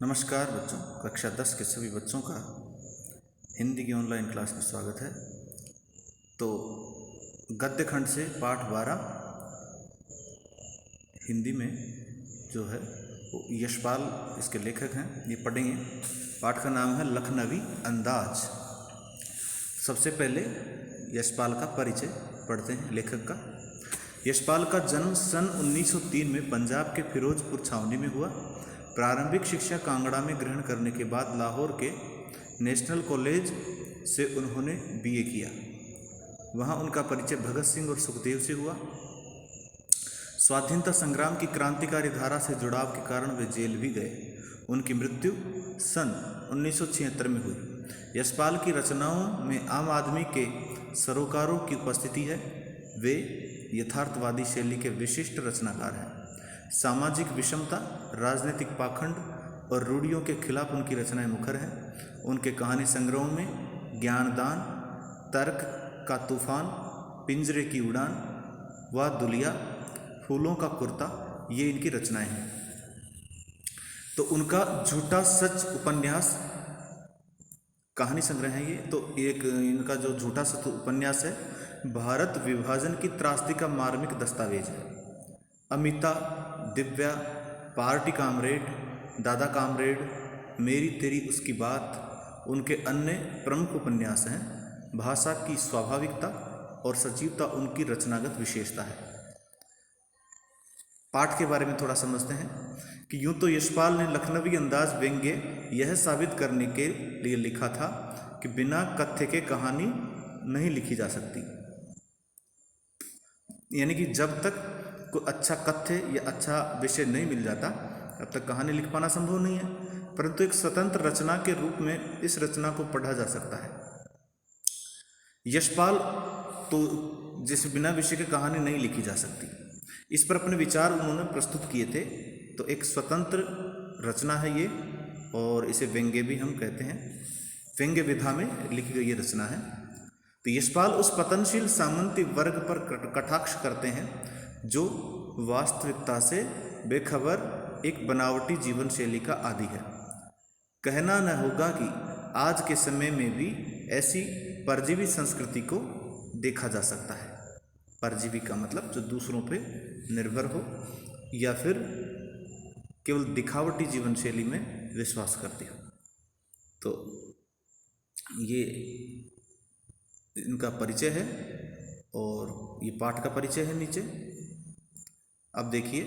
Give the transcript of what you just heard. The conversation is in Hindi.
नमस्कार बच्चों, कक्षा 10 के सभी बच्चों का हिंदी की ऑनलाइन क्लास में स्वागत है। तो गद्य खंड से पाठ 12 हिंदी में जो है वो यशपाल इसके लेखक हैं, ये पढ़ेंगे। पाठ का नाम है लखनवी अंदाज। सबसे पहले यशपाल का परिचय पढ़ते हैं लेखक का। यशपाल का जन्म सन 1903 में पंजाब के फिरोजपुर छावनी में हुआ। प्रारंभिक शिक्षा कांगड़ा में ग्रहण करने के बाद लाहौर के नेशनल कॉलेज से उन्होंने बीए किया। वहां उनका परिचय भगत सिंह और सुखदेव से हुआ। स्वाधीनता संग्राम की क्रांतिकारी धारा से जुड़ाव के कारण वे जेल भी गए। उनकी मृत्यु सन 1976 में हुई। यशपाल की रचनाओं में आम आदमी के सरोकारों की उपस्थिति है। वे यथार्थवादी शैली के विशिष्ट रचनाकार हैं। सामाजिक विषमता, राजनीतिक पाखंड और रूढ़ियों के खिलाफ उनकी रचनाएं मुखर हैं। उनके कहानी संग्रहों में ज्ञानदान, तर्क का तूफान, पिंजरे की उड़ान, व दुलिया, फूलों का कुर्ता, ये इनकी रचनाएं हैं। तो उनका झूठा सच उपन्यास कहानी संग्रह है ये। तो एक इनका जो झूठा सच उपन्यास है भारत विभाजन की त्रासदी का मार्मिक दस्तावेज है। अमिता, दिव्या, पार्टी कामरेड, दादा कामरेड, मेरी तेरी उसकी बात उनके अन्य प्रमुख उपन्यास हैं। भाषा की स्वाभाविकता और सजीवता उनकी रचनागत विशेषता है। पाठ के बारे में थोड़ा समझते हैं कि यूं तो यशपाल ने लखनवी अंदाज व्यंग्य यह साबित करने के लिए लिखा था कि बिना कथ्य के कहानी नहीं लिखी जा सकती। यानी कि जब तक कोई अच्छा कथ्य या अच्छा विषय नहीं मिल जाता तब तक कहानी लिख पाना संभव नहीं है, परंतु एक स्वतंत्र रचना के रूप में इस रचना को पढ़ा जा सकता है। यशपाल तो जिस बिना विषय की कहानी नहीं लिखी जा सकती, इस पर अपने विचार उन्होंने प्रस्तुत किए थे। तो एक स्वतंत्र रचना है ये, और इसे व्यंग्य भी हम कहते हैं। व्यंग्य विधा में लिखी गई ये रचना है। तो यशपाल उस पतनशील सामंती वर्ग पर कटाक्ष करते हैं जो वास्तविकता से बेखबर एक बनावटी जीवन शैली का आदी है। कहना न होगा कि आज के समय में भी ऐसी परजीवी संस्कृति को देखा जा सकता है। परजीवी का मतलब जो दूसरों पे निर्भर हो या फिर केवल दिखावटी जीवन शैली में विश्वास करती हो। तो ये इनका परिचय है और ये पाठ का परिचय है नीचे। अब देखिए